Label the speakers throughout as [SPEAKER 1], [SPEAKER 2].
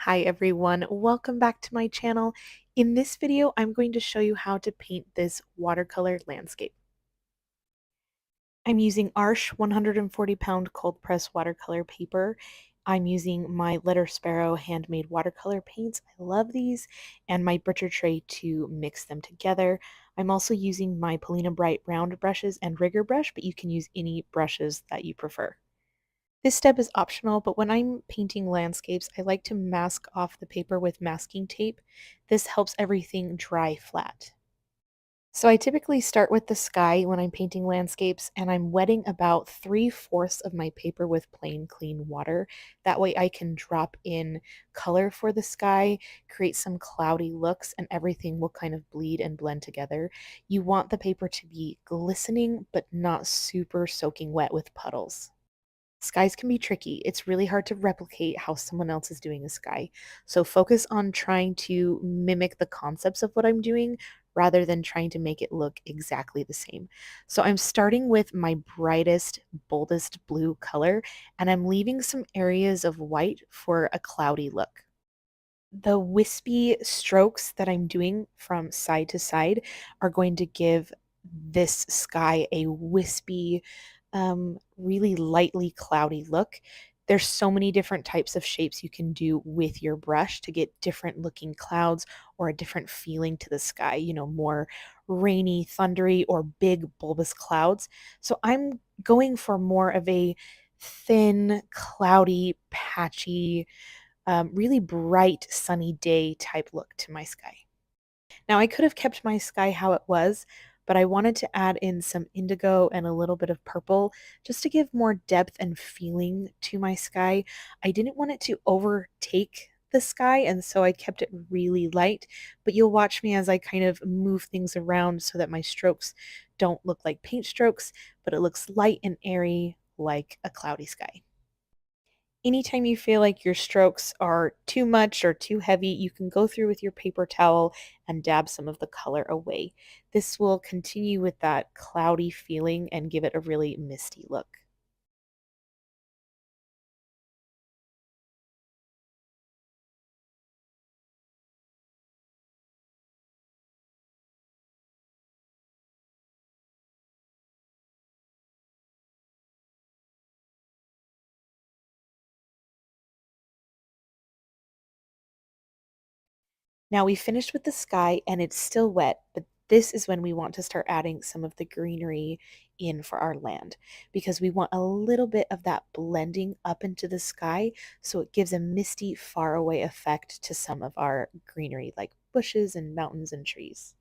[SPEAKER 1] Hi everyone, welcome back to my channel. In this video, I'm going to show you how to paint this watercolor landscape. I'm using Arches 140-pound cold press watercolor paper. I'm using my letter sparrow handmade watercolor paints. I love these, and my butcher tray to mix them together. I'm also using my Polina Bright round brushes and rigger brush, but you can use any brushes that you prefer. This step is optional, but when I'm painting landscapes, I like to mask off the paper with masking tape. This helps everything dry flat. So I typically start with the sky when I'm painting landscapes, and I'm wetting about 3/4 of my paper with plain, clean water. That way I can drop in color for the sky, create some cloudy looks, and everything will kind of bleed and blend together. You want the paper to be glistening, but not super soaking wet with puddles. Skies can be tricky. It's really hard to replicate how someone else is doing a sky. So focus on trying to mimic the concepts of what I'm doing rather than trying to make it look exactly the same. So I'm starting with my brightest, boldest blue color, and I'm leaving some areas of white for a cloudy look. The wispy strokes that I'm doing from side to side are going to give this sky a wispy, really lightly cloudy look. There's so many different types of shapes you can do with your brush to get different looking clouds or a different feeling to the sky, more rainy, thundery, or big bulbous clouds. So I'm going for more of a thin, cloudy, patchy, really bright sunny day type look to my sky. Now, I could have kept my sky how it was, but I wanted to add in some indigo and a little bit of purple just to give more depth and feeling to my sky. I didn't want it to overtake the sky, and so I kept it really light, but you'll watch me as I kind of move things around so that my strokes don't look like paint strokes, but it looks light and airy like a cloudy sky. Anytime you feel like your strokes are too much or too heavy, you can go through with your paper towel and dab some of the color away. This will continue with that cloudy feeling and give it a really misty look. Now we finished with the sky and it's still wet, but this is when we want to start adding some of the greenery in for our land because we want a little bit of that blending up into the sky so it gives a misty, faraway effect to some of our greenery like bushes and mountains and trees.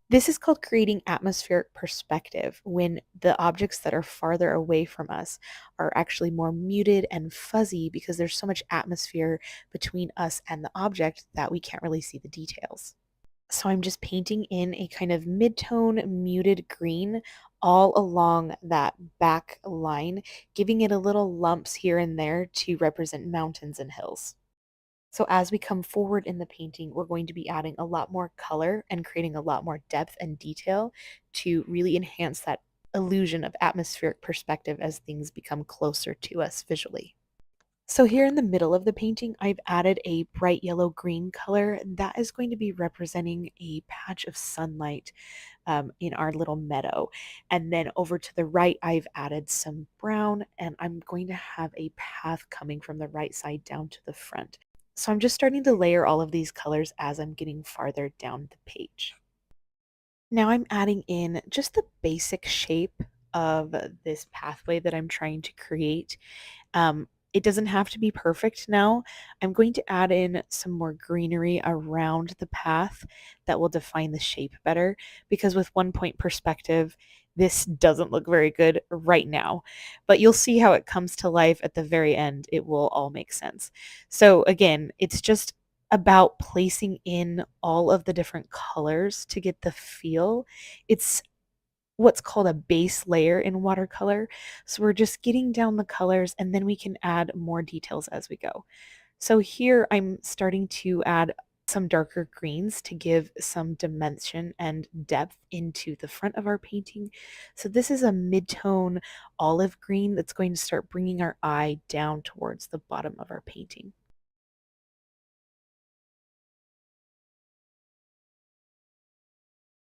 [SPEAKER 1] This is called creating atmospheric perspective when the objects that are farther away from us are actually more muted and fuzzy because there's so much atmosphere between us and the object that we can't really see the details. So I'm just painting in a kind of mid-tone muted green all along that back line, giving it a little lumps here and there to represent mountains and hills. So as we come forward in the painting, we're going to be adding a lot more color and creating a lot more depth and detail to really enhance that illusion of atmospheric perspective as things become closer to us visually. So here in the middle of the painting, I've added a bright yellow green color. That is going to be representing a patch of sunlight in our little meadow. And then over to the right, I've added some brown, and I'm going to have a path coming from the right side down to the front. So I'm just starting to layer all of these colors as I'm getting farther down the page. Now I'm adding in just the basic shape of this pathway that I'm trying to create. It doesn't have to be perfect now. I'm going to add in some more greenery around the path that will define the shape better because with 1 point perspective, this doesn't look very good right now. But you'll see how it comes to life at the very end. It will all make sense. So again, it's just about placing in all of the different colors to get the feel. It's what's called a base layer in watercolor. So we're just getting down the colors and then we can add more details as we go. So here I'm starting to add some darker greens to give some dimension and depth into the front of our painting. So this is a mid-tone olive green that's going to start bringing our eye down towards the bottom of our painting.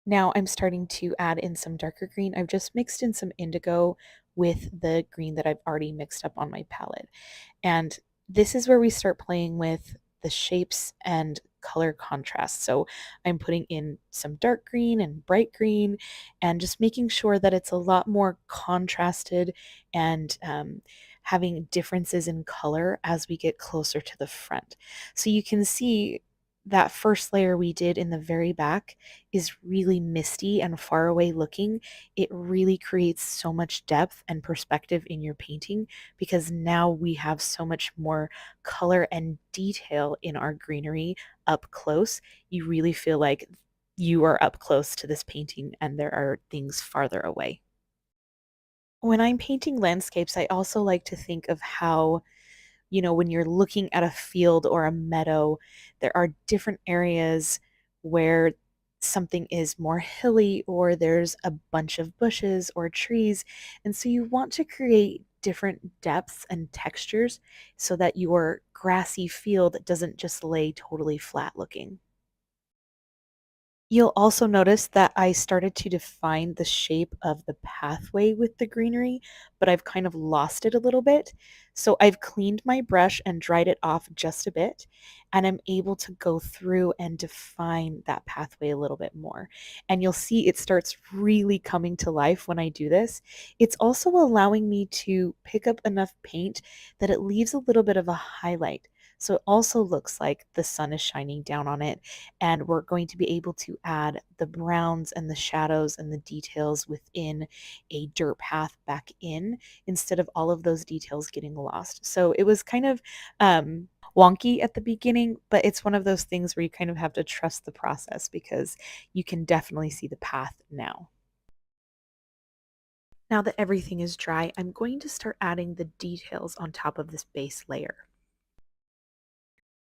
[SPEAKER 1] Now I'm starting to add in some darker green. I've just mixed in some indigo with the green that I've already mixed up on my palette. And this is where we start playing with the shapes and color contrast. So I'm putting in some dark green and bright green and just making sure that it's a lot more contrasted and having differences in color as we get closer to the front. So you can see that first layer we did in the very back is really misty and far away looking. It really creates so much depth and perspective in your painting because now we have so much more color and detail in our greenery up close. You really feel like you are up close to this painting and there are things farther away. When I'm painting landscapes, I also like to think of how, when you're looking at a field or a meadow, there are different areas where something is more hilly or there's a bunch of bushes or trees. And so you want to create different depths and textures so that your grassy field doesn't just lay totally flat looking. You'll also notice that I started to define the shape of the pathway with the greenery, but I've kind of lost it a little bit. So I've cleaned my brush and dried it off just a bit, and I'm able to go through and define that pathway a little bit more. And you'll see it starts really coming to life when I do this. It's also allowing me to pick up enough paint that it leaves a little bit of a highlight. So it also looks like the sun is shining down on it, and we're going to be able to add the browns and the shadows and the details within a dirt path back in instead of all of those details getting lost. So it was kind of wonky at the beginning, but it's one of those things where you kind of have to trust the process because you can definitely see the path now. Now that everything is dry, I'm going to start adding the details on top of this base layer.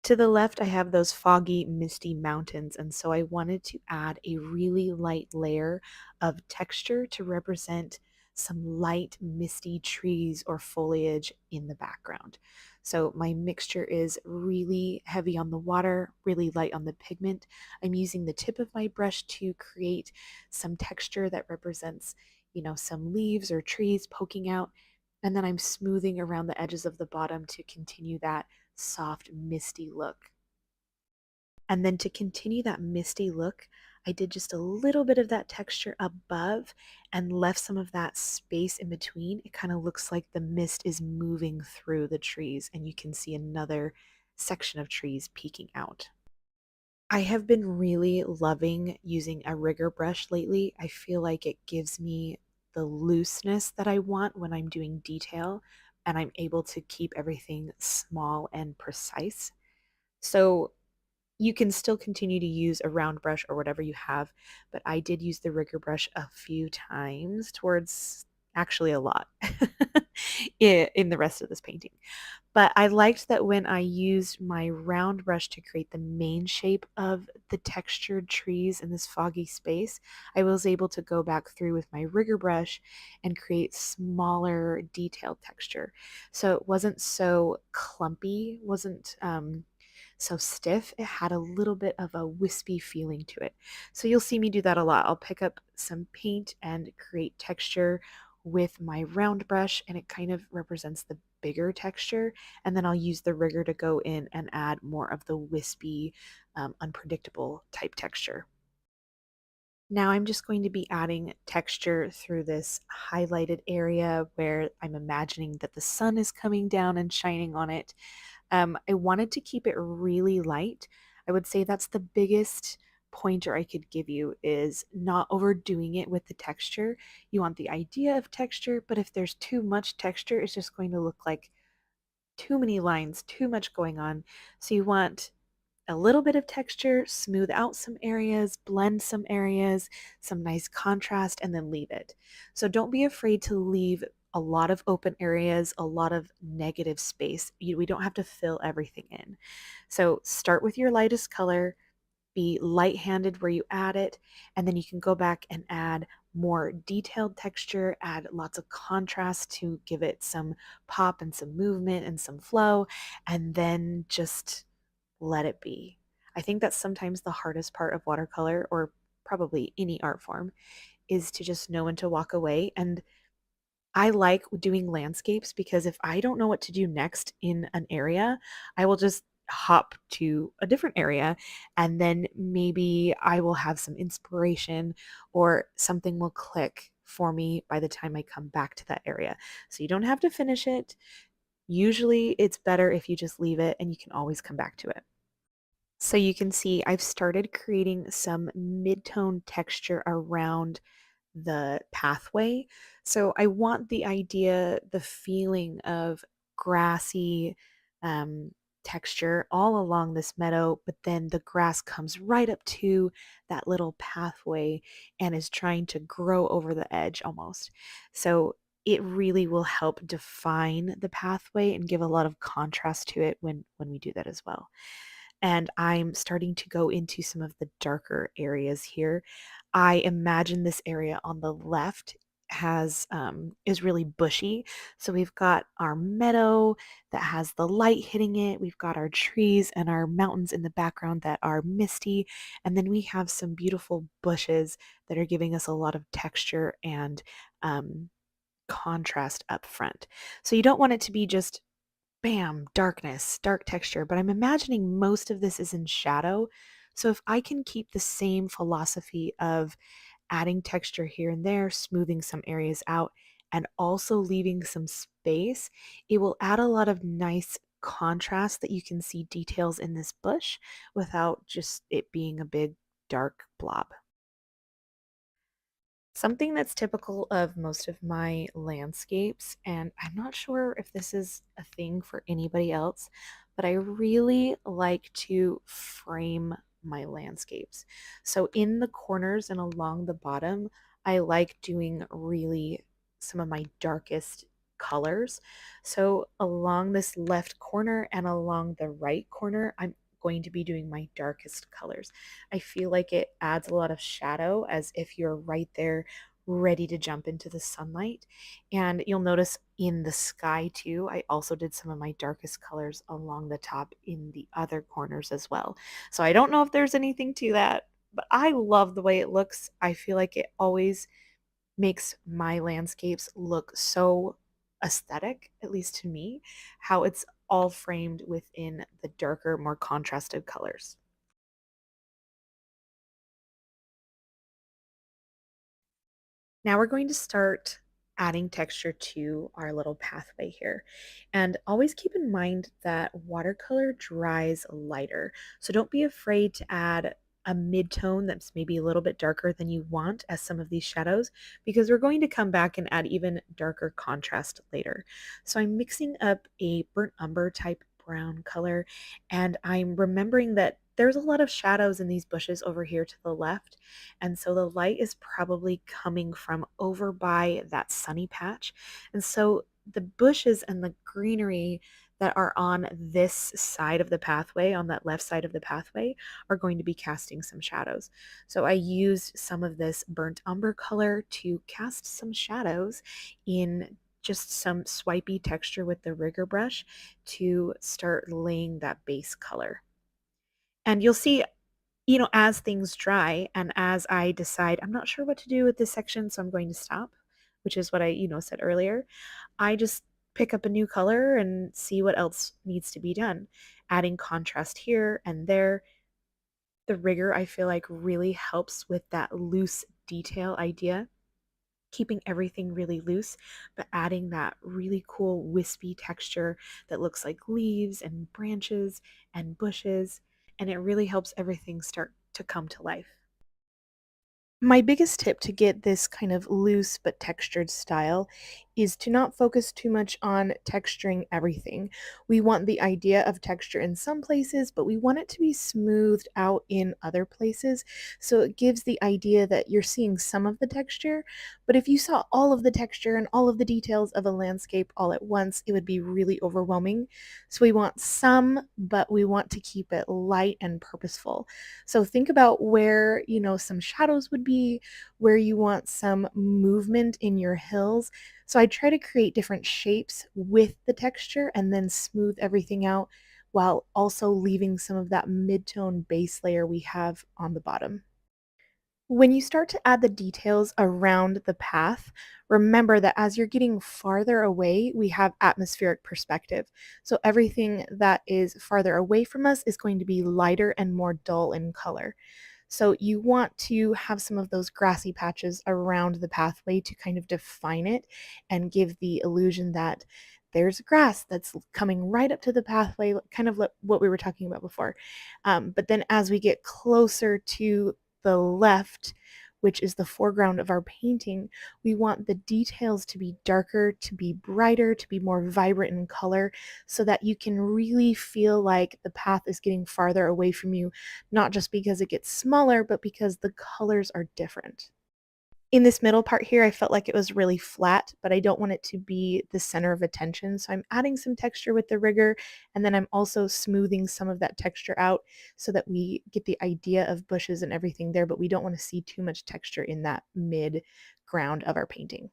[SPEAKER 1] To the left, I have those foggy, misty mountains, and so I wanted to add a really light layer of texture to represent some light, misty trees or foliage in the background. So my mixture is really heavy on the water, really light on the pigment. I'm using the tip of my brush to create some texture that represents, some leaves or trees poking out, and then I'm smoothing around the edges of the bottom to continue that soft, misty look. And then to continue that misty look, I did just a little bit of that texture above and left some of that space in between. It kind of looks like the mist is moving through the trees, and you can see another section of trees peeking out. I have been really loving using a rigger brush lately. I feel like it gives me the looseness that I want when I'm doing detail, and I'm able to keep everything small and precise. So you can still continue to use a round brush or whatever you have, but I did use the rigger brush a few times towards actually a lot in the rest of this painting. But I liked that when I used my round brush to create the main shape of the textured trees in this foggy space, I was able to go back through with my rigger brush and create smaller detailed texture. So it wasn't so clumpy, wasn't so stiff. It had a little bit of a wispy feeling to it. So you'll see me do that a lot. I'll pick up some paint and create texture with my round brush, and it kind of represents the bigger texture, and then I'll use the rigger to go in and add more of the wispy, unpredictable type texture. Now I'm just going to be adding texture through this highlighted area where I'm imagining that the sun is coming down and shining on it. I wanted to keep it really light. I would say that's the biggest pointer I could give you is not overdoing it with the texture. You want the idea of texture, but if there's too much texture, it's just going to look like too many lines, too much going on. So you want a little bit of texture, smooth out some areas, blend some areas, some nice contrast, and then leave it. So don't be afraid to leave a lot of open areas, a lot of negative space. We don't have to fill everything in. So start with your lightest color, be light-handed where you add it, and then you can go back and add more detailed texture, add lots of contrast to give it some pop and some movement and some flow, and then just let it be. I think that's sometimes the hardest part of watercolor, or probably any art form, is to just know when to walk away. And I like doing landscapes because if I don't know what to do next in an area, I will just hop to a different area and then maybe I will have some inspiration or something will click for me by the time I come back to that area. So you don't have to finish it. Usually it's better if you just leave it and you can always come back to it. So you can see I've started creating some mid-tone texture around the pathway. So I want the idea, the feeling of grassy um, texture all along this meadow, but then the grass comes right up to that little pathway and is trying to grow over the edge almost. So it really will help define the pathway and give a lot of contrast to it when we do that as well. And I'm starting to go into some of the darker areas here. I imagine this area on the left has is really bushy. So we've got our meadow that has the light hitting it. We've got our trees and our mountains in the background that are misty. And then we have some beautiful bushes that are giving us a lot of texture and contrast up front. So you don't want it to be just bam, darkness, dark texture, but I'm imagining most of this is in shadow. So if I can keep the same philosophy of adding texture here and there, smoothing some areas out, and also leaving some space, it will add a lot of nice contrast that you can see details in this bush without just it being a big dark blob. Something that's typical of most of my landscapes, and I'm not sure if this is a thing for anybody else, but I really like to frame my landscapes. So in the corners and along the bottom, I like doing really some of my darkest colors. So along this left corner and along the right corner, I'm going to be doing my darkest colors. I feel like it adds a lot of shadow as if you're right there ready to jump into the sunlight. And you'll notice in the sky too, I also did some of my darkest colors along the top in the other corners as well. So I don't know if there's anything to that, but I love the way it looks. I feel like it always makes my landscapes look so aesthetic, at least to me, how it's all framed within the darker, more contrasted colors. Now we're going to start adding texture to our little pathway here. And always keep in mind that watercolor dries lighter. So don't be afraid to add a mid-tone that's maybe a little bit darker than you want as some of these shadows, because we're going to come back and add even darker contrast later. So I'm mixing up a burnt umber type brown color, and I'm remembering that there's a lot of shadows in these bushes over here to the left, and so the light is probably coming from over by that sunny patch. And so the bushes and the greenery that are on this side of the pathway, on that left side of the pathway, are going to be casting some shadows. So I used some of this burnt umber color to cast some shadows in just some swipey texture with the rigger brush to start laying that base color. And you'll see, as things dry and as I decide, I'm not sure what to do with this section, so I'm going to stop, which is what I, said earlier. I just pick up a new color and see what else needs to be done. Adding contrast here and there. The rigor, I feel like, really helps with that loose detail idea, keeping everything really loose, but adding that really cool wispy texture that looks like leaves and branches and bushes, and it really helps everything start to come to life. My biggest tip to get this kind of loose but textured style is to not focus too much on texturing everything. We want the idea of texture in some places, but we want it to be smoothed out in other places. So it gives the idea that you're seeing some of the texture, but if you saw all of the texture and all of the details of a landscape all at once, it would be really overwhelming. So we want some, but we want to keep it light and purposeful. So think about where, some shadows would be, where you want some movement in your hills. So I try to create different shapes with the texture and then smooth everything out while also leaving some of that mid-tone base layer we have on the bottom. When you start to add the details around the path, remember that as you're getting farther away, we have atmospheric perspective. So everything that is farther away from us is going to be lighter and more dull in color. So you want to have some of those grassy patches around the pathway to kind of define it and give the illusion that there's grass that's coming right up to the pathway, kind of what we were talking about before. But then as we get closer to the left, which is the foreground of our painting, we want the details to be darker, to be brighter, to be more vibrant in color, so that you can really feel like the path is getting farther away from you, not just because it gets smaller, but because the colors are different. In this middle part here, I felt like it was really flat, but I don't want it to be the center of attention. So I'm adding some texture with the rigger, and then I'm also smoothing some of that texture out so that we get the idea of bushes and everything there, but we don't want to see too much texture in that mid ground of our painting.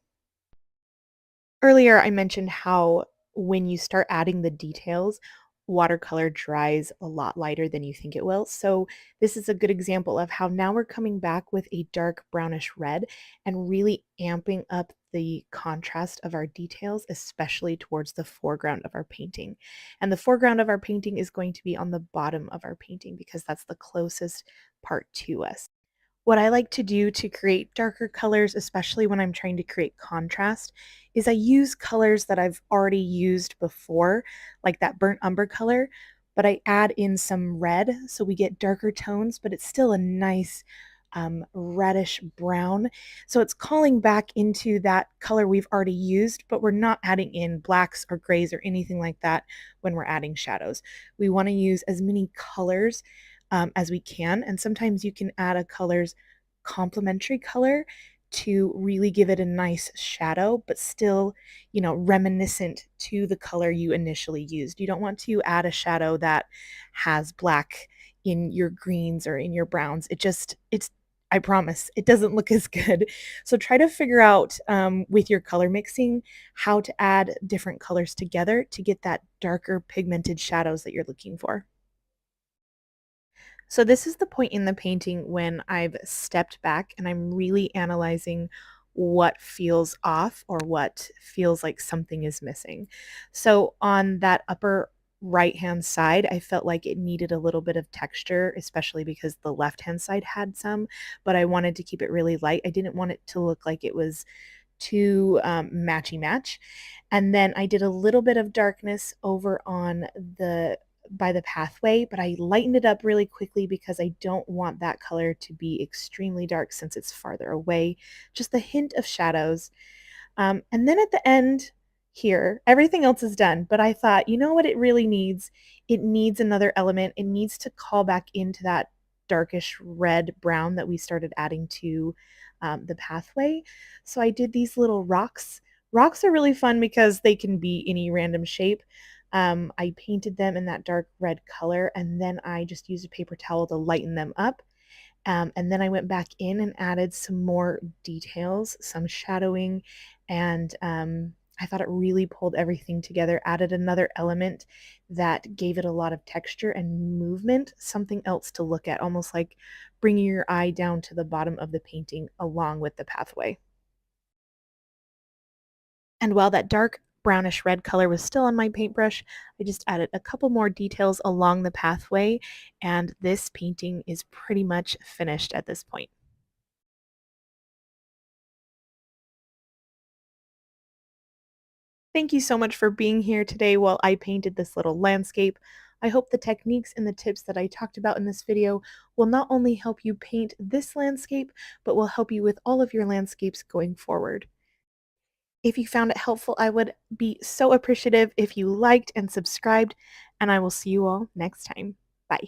[SPEAKER 1] Earlier, I mentioned how when you start adding the details, watercolor dries a lot lighter than you think it will. So this is a good example of how now we're coming back with a dark brownish red and really amping up the contrast of our details, especially towards the foreground of our painting. And the foreground of our painting is going to be on the bottom of our painting because that's the closest part to us. What I like to do to create darker colors, especially when I'm trying to create contrast, is I use colors that I've already used before, like that burnt umber color, but I add in some red so we get darker tones, but it's still a nice reddish brown. So it's calling back into that color we've already used, but we're not adding in blacks or grays or anything like that when we're adding shadows. We want to use as many colors as we can. And sometimes you can add a color's complementary color to really give it a nice shadow, but still, reminiscent to the color you initially used. You don't want to add a shadow that has black in your greens or in your browns. I promise, it doesn't look as good. So try to figure out with your color mixing how to add different colors together to get that darker pigmented shadows that you're looking for. So this is the point in the painting when I've stepped back and I'm really analyzing what feels off or what feels like something is missing. So on that upper right-hand side, I felt like it needed a little bit of texture, especially because the left-hand side had some, but I wanted to keep it really light. I didn't want it to look like it was too matchy match. And then I did a little bit of darkness over on the by the pathway, but I lightened it up really quickly because I don't want that color to be extremely dark since it's farther away. Just a hint of shadows. And then at the end here, everything else is done. But I thought, you know what it really needs? It needs another element. It needs to call back into that darkish red brown that we started adding to the pathway. So I did these little rocks. Rocks are really fun because they can be any random shape. I painted them in that dark red color and then I just used a paper towel to lighten them up. And then I went back in and added some more details, some shadowing, and I thought it really pulled everything together, added another element that gave it a lot of texture and movement, something else to look at, almost like bringing your eye down to the bottom of the painting along with the pathway. And while that dark brownish red color was still on my paintbrush, I just added a couple more details along the pathway, and this painting is pretty much finished at this point. Thank you so much for being here today while I painted this little landscape. I hope the techniques and the tips that I talked about in this video will not only help you paint this landscape, but will help you with all of your landscapes going forward. If you found it helpful, I would be so appreciative if you liked and subscribed, and I will see you all next time. Bye.